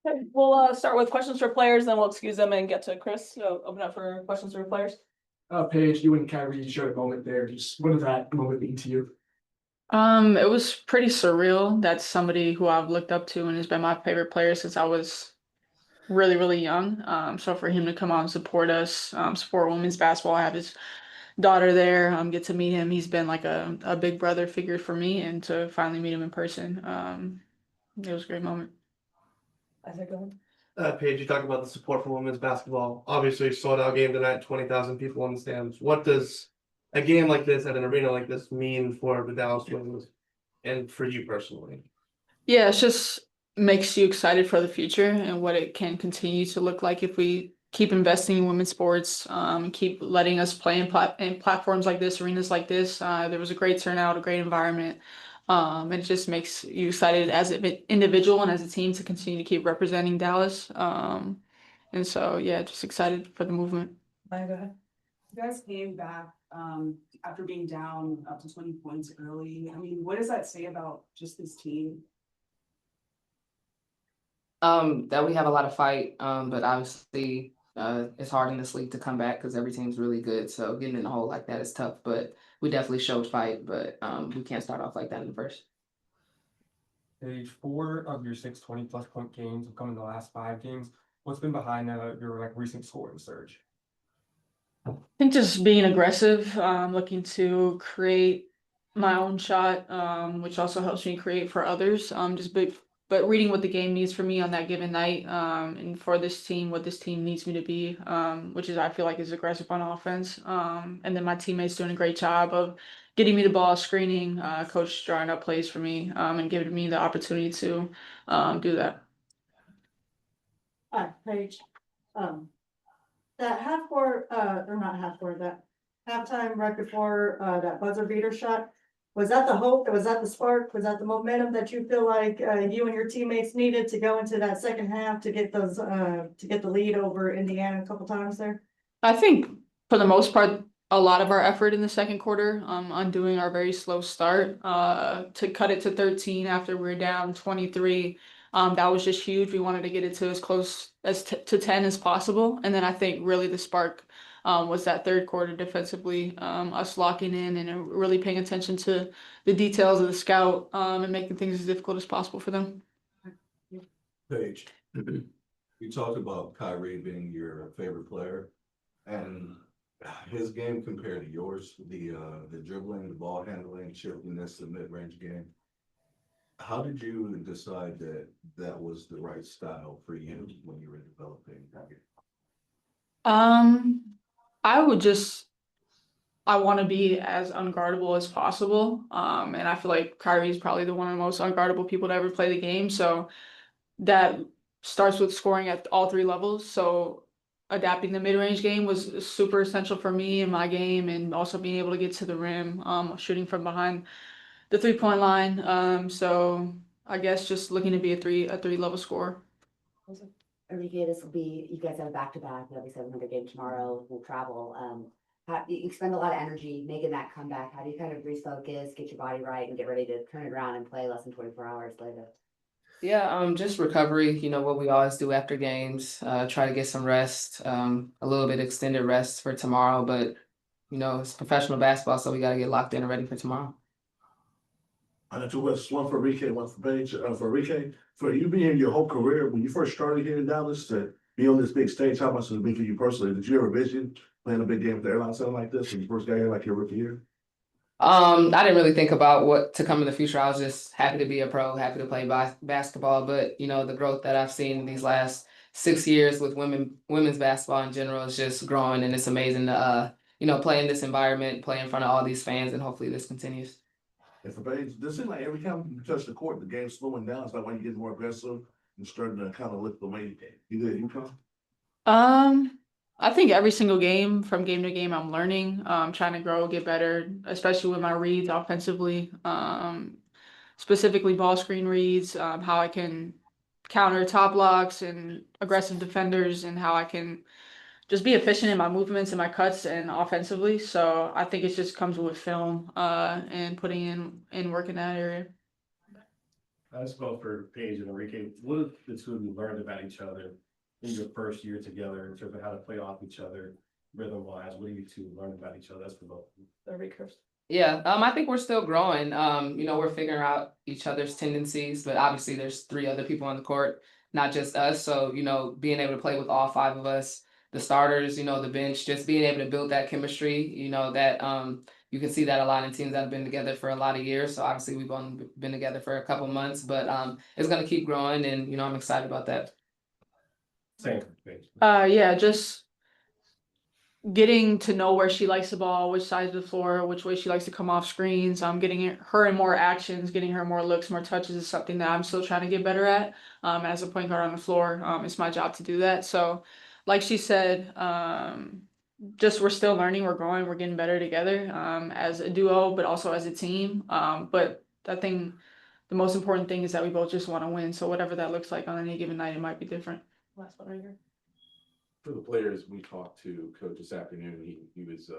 Okay, we'll start with questions for players, then we'll excuse them and get to Chris. So open up for questions for players. Paige, you and Kyrie shared a moment there. Just what did that moment mean to you? It was pretty surreal. That's somebody who I've looked up to and has been my favorite player since I was really, really young. So for him to come out and support us, support women's basketball, I have his daughter there, get to meet him. He's been like a big brother figure for me, and to finally meet him in person, it was a great moment. Isaac, go ahead. Paige, you talked about the support for women's basketball. Obviously, sold out game tonight, 20,000 people in the stands. What does a game like this at an arena like this mean for the Dallas Wings and for you personally? Yeah, it's just makes you excited for the future and what it can continue to look like if we keep investing in women's sports, and keep letting us play in platforms like this, arenas like this. There was a great turnout, a great environment. It just makes you excited as an individual and as a team to continue to keep representing Dallas. And so, yeah, just excited for the movement. Maya, go ahead. You guys came back after being down up to 20 points early. I mean, what does that say about just this team? That we have a lot of fight, but obviously it's hard in this league to come back because every team's really good. So getting in a hole like that is tough, but we definitely showed fight, but we can't start off like that in the first. Paige, 4 of your 6 20-plus point games have come in the last 5 games. What's been behind your recent scoring surge? I think just being aggressive, looking to create my own shot, which also helps me create for others. But reading what the game needs for me on that given night, and for this team, what this team needs me to be, which is I feel like is aggressive on offense. And then my teammates doing a great job of getting me the ball, screening, coach drawing up plays for me, and giving me the opportunity to do that. Hi, Paige. That half court, or not half court, that halftime right before that buzzer beater shot. Was that the hope? Was that the spark? Was that the momentum that you feel like you and your teammates needed to go into that second half to get those to get the lead over Indiana a couple times there? I think for the most part, a lot of our effort in the second quarter, undoing our very slow start, to cut it to 13 after we were down 23. That was just huge. We wanted to get it to as close as to 10 as possible. And then I think really the spark was that third quarter defensively, us locking in and really paying attention to the details of the scout, and making things as difficult as possible for them. Paige, you talked about Kyrie being your favorite player, and his game compared to yours, the dribbling, the ball handling, shiftiness, the mid-range game. How did you decide that that was the right style for you when you were developing that game? I want to be as unguardable as possible. And I feel like Kyrie is probably one of the most unguardable people to ever play the game. So that starts with scoring at all 3 levels. So adapting the mid-range game was super essential for me in my game, and also being able to get to the rim, shooting from behind the 3-point line. So I guess just looking to be a three level scorer. Arike, this will be, you guys have a back-to-back, you'll have a 700 game tomorrow, we'll travel. You expend a lot of energy making that comeback. How do you kind of refocus, get your body right, and get ready to turn it around and play less than 24 hours later? Yeah, just recovery, what we always do after games, try to get some rest, a little bit extended rest for tomorrow, but it's professional basketball, so we got to get locked in and ready for tomorrow. I got 2 questions, one for Arike, one for Paige. For Arike, for you being your whole career, when you first started here in Dallas to be on this big stage, how much does it mean for you personally? Did you ever vision playing a big game at the Airlines Center like this when you first got here, like your rookie year? I didn't really think about what to come in the future. I was just happy to be a pro, happy to play basketball. But the growth that I've seen these last 6 years with women's basketball in general is just growing, and it's amazing to play in this environment, play in front of all these fans, and hopefully this continues. And for Paige, this seems like every time you touch the court, the game's slowing down. It's like when you get more aggressive and starting to kind of look the way you did. You come. I think every single game, from game to game, I'm learning, trying to grow, get better, especially with my reads offensively. Specifically ball screen reads, how I can counter top blocks and aggressive defenders, and how I can just be efficient in my movements and my cuts and offensively. So I think it just comes with film, and putting in work in that area. As well for Paige and Arike, what have the two of you learned about each other in your first year together in terms of how to play off each other, rhythm wise? What do you two learn about each other? That's for both. Arike first. Yeah, I think we're still growing. You know, we're figuring out each other's tendencies, but obviously there's 3 other people on the court, not just us. So, you know, being able to play with all 5 of us, the starters, you know, the bench, just being able to build that chemistry, you know, that you can see that a lot in teams that have been together for a lot of years. So obviously we've only been together for a couple months, but it's gonna keep growing, and you know, I'm excited about that. Same for Paige. Yeah, just getting to know where she likes the ball, which side of the floor, which way she likes to come off screens. Getting her in more actions, getting her more looks, more touches is something that I'm still trying to get better at. As a point guard on the floor, it's my job to do that. So, like she said, just we're still learning, we're growing, we're getting better together, as a duo, but also as a team. But I think the most important thing is that we both just want to win. So whatever that looks like on any given night, it might be different. Last one right here. For the players we talked to Coach this afternoon, he was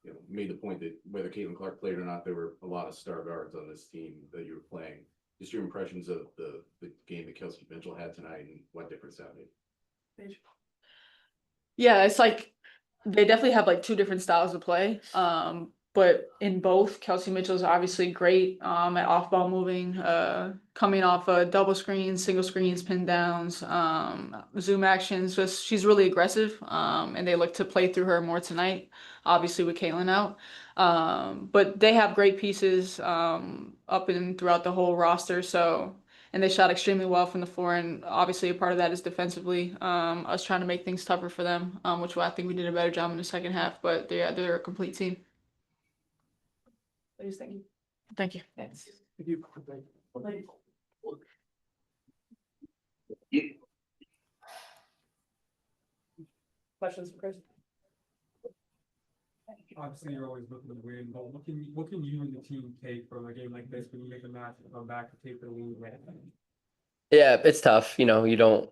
you know, made the point that whether Caitlin Clark played or not, there were a lot of star guards on this team that you were playing. Just your impressions of the game that Kelsey Mitchell had tonight and what difference that made. Yeah, it's like they definitely have like 2 different styles of play. But in both, Kelsey Mitchell's obviously great at off-ball moving, coming off double screens, single screens, pin downs, zoom actions. Just she's really aggressive, and they look to play through her more tonight. Obviously with Caitlin out, but they have great pieces up and throughout the whole roster. So. And they shot extremely well from the floor, and obviously a part of that is defensively, us trying to make things tougher for them, which I think we did a better job in the second half. But they're a complete team. Please, thank you. Thank you. Thanks. Thank you. Questions for Chris? Obviously, you're always looking to win, but what can you and the team take from a game like this when you make a match and come back and take the lead? Yeah, it's tough. You know, you don't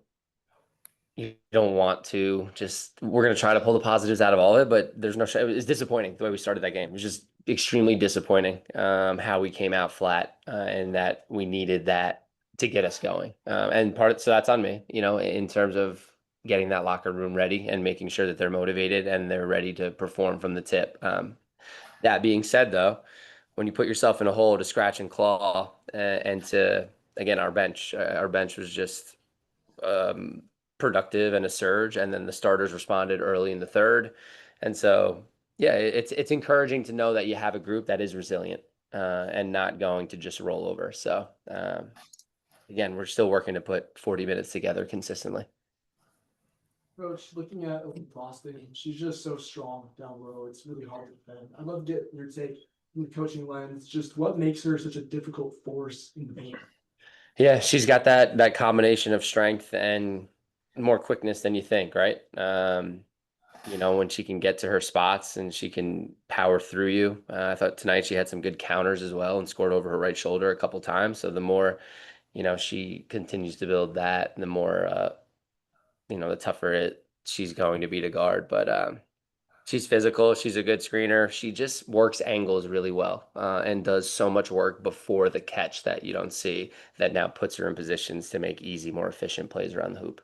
want to just, we're going to try to pull the positives out of all of it, but there's no, it's disappointing the way we started that game. It was just extremely disappointing how we came out flat and that we needed that to get us going. So that's on me, you know, in terms of getting that locker room ready and making sure that they're motivated and they're ready to perform from the tip. That being said, though, when you put yourself in a hole to scratch and claw and to, again, our bench was just productive and a surge, and then the starters responded early in the third. And so, yeah, it's encouraging to know that you have a group that is resilient and not going to just roll over. So, again, we're still working to put 40 minutes together consistently. Coach, looking at Boston, she's just so strong down low. It's really hard to defend. I'd love to get your take from the coaching lens. Just what makes her such a difficult force in the paint? Yeah, she's got that combination of strength and more quickness than you think, right? You know, when she can get to her spots and she can power through you. I thought tonight she had some good counters as well and scored over her right shoulder a couple times. So the more, you know, she continues to build that, the more, you know, the tougher she's going to be to guard. But she's physical. She's a good screener. She just works angles really well and does so much work before the catch that you don't see, that now puts her in positions to make easy, more efficient plays around the hoop.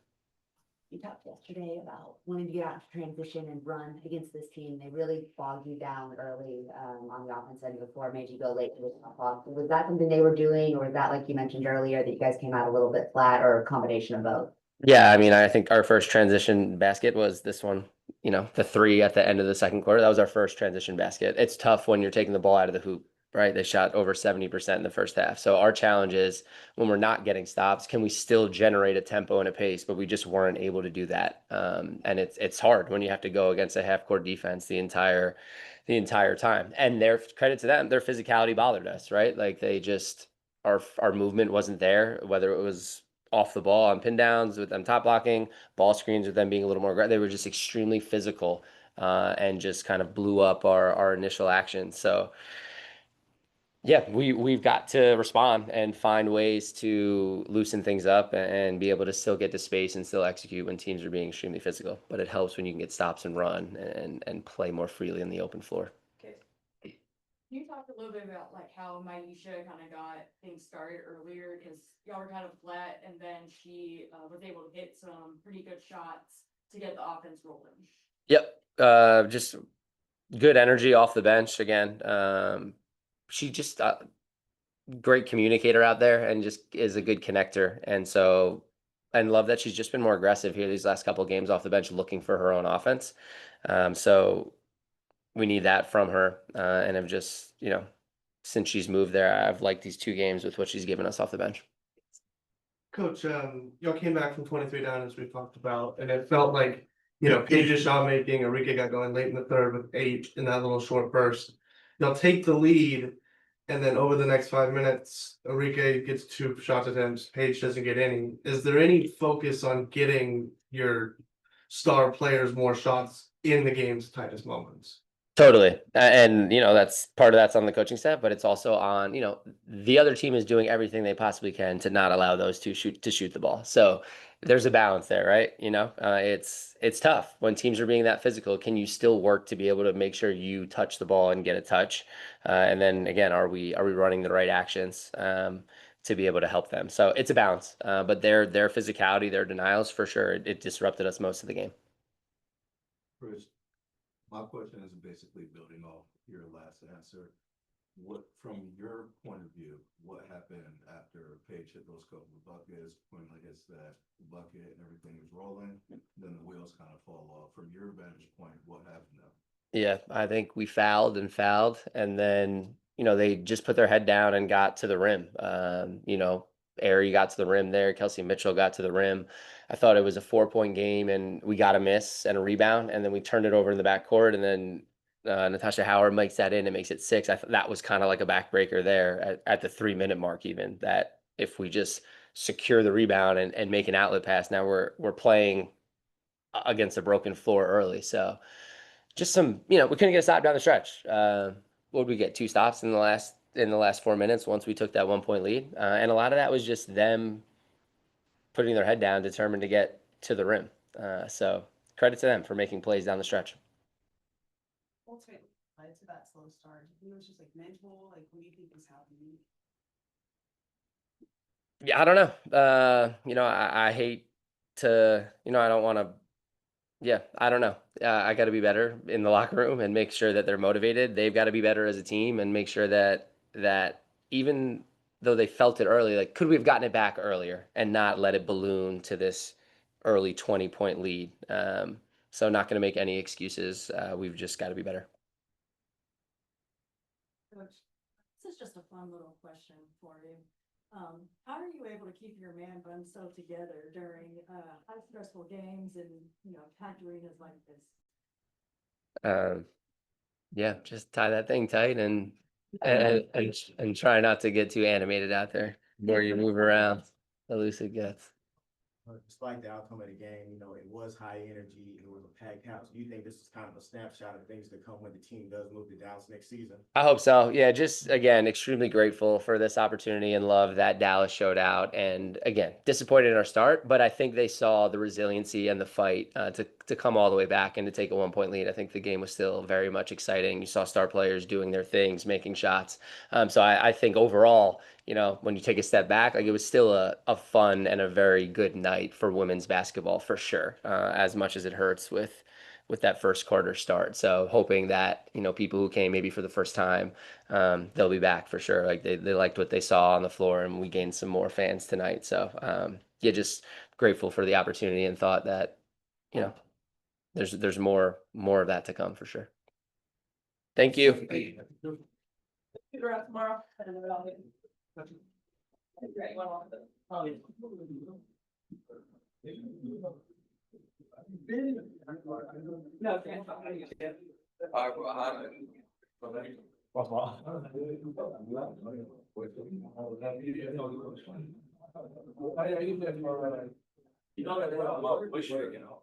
You talked yesterday about wanting to get out to transition and run against this team. They really bogged you down early on the offense end of the floor, made you go late to the shot clock. Was that something they were doing, or was that, like you mentioned earlier, that you guys came out a little bit flat, or a combination of both? Yeah, I mean, I think our first transition basket was this one, you know, the 3 at the end of the second quarter. That was our first transition basket. It's tough when you're taking the ball out of the hoop, right? They shot over 70% in the first half. So our challenge is, when we're not getting stops, can we still generate a tempo and a pace? But we just weren't able to do that. And it's hard when you have to go against a half-court defense the entire the entire time. And their credit to them, their physicality bothered us, right? Like they just our movement wasn't there, whether it was off the ball on pin downs with them top blocking, ball screens with them being a little more aggressive. They were just extremely physical and just kind of blew up our initial action. So yeah, we've got to respond and find ways to loosen things up and be able to still get to space and still execute when teams are being extremely physical. But it helps when you can get stops and run and play more freely in the open floor. Can you talk a little bit about like how Maisha kind of got things started earlier? Because y'all were kind of flat, and then she was able to hit some pretty good shots to get the offense rolling. Yep, just good energy off the bench again. She just great communicator out there and just is a good connector. And so, and love that she's just been more aggressive here these last couple of games off the bench, looking for her own offense. So we need that from her. And I've just, since she's moved there, I've liked these 2 games with what she's given us off the bench. Coach, y'all came back from 23 down as we talked about, and it felt like, Paige's shot making, Arike got going late in the third with 8 in that little short burst. Y'all take the lead, and then over the next 5 minutes, Arike gets 2 shot attempts, Paige doesn't get any. Is there any focus on getting your star players more shots in the game's tightest moments? Totally. And, that's part of that's on the coaching staff, but it's also on, the other team is doing everything they possibly can to not allow those two to shoot the ball. So there's a balance there, right? It's tough when teams are being that physical. Can you still work to be able to make sure you touch the ball and get a touch? And then again, are we running the right actions to be able to help them? So it's a balance, but their physicality, their denials for sure, it disrupted us most of the game. Chris, my question is basically building off your last answer. What, from your point of view, what happened after Paige hit those couple of buckets, when it hits that bucket and everything is rolling, then the wheels kind of fall off? From your vantage point, what happened now? Yeah, I think we fouled, and then, they just put their head down and got to the rim. Ari got to the rim there. Kelsey Mitchell got to the rim. I thought it was a 4-point game, and we got a miss and a rebound, and then we turned it over in the backcourt, and then Natasha Howard makes that in and makes it 6. I thought that was kind of like a backbreaker there at the 3-minute mark, even, that if we just secure the rebound and make an outlet pass, now we're playing against a broken floor early. So just some, we couldn't get a stop down the stretch. What did we get? 2 stops in the last 4 minutes once we took that 1-point lead. And a lot of that was just them putting their head down, determined to get to the rim. So credit to them for making plays down the stretch. Ultimately led to that slow start. I think it was just like mental, like what do you think was happening? Yeah, I don't know. I hate to, I don't want to. Yeah, I don't know. I got to be better in the locker room and make sure that they're motivated. They've got to be better as a team and make sure that even though they felt it early, like, could we have gotten it back earlier and not let it balloon to this early 20-point lead? So not going to make any excuses. We've just got to be better. Coach, this is just a fun little question for you. How are you able to keep your man bun so together during high stressful games and packed arenas like this? Yeah, just tie that thing tight and try not to get too animated out there. The more you move around, the looser it gets. Despite the outcome of the game, it was high energy, it was a packed house. Do you think this is kind of a snapshot of things to come when the team does move to Dallas next season? I hope so. Yeah, just again, extremely grateful for this opportunity and love that Dallas showed out. And again, disappointed in our start, but I think they saw the resiliency and the fight to come all the way back and to take a 1-point lead. I think the game was still very much exciting. You saw star players doing their things, making shots. So I think overall, when you take a step back, like, it was still a fun and a very good night for women's basketball for sure. As much as it hurts with that first quarter start. So hoping that, people who came maybe for the first time, they'll be back for sure. Like they liked what they saw on the floor, and we gained some more fans tonight. So yeah, just grateful for the opportunity and thought that, there's more of that to come for sure. Thank you. Figure out tomorrow. No, You know,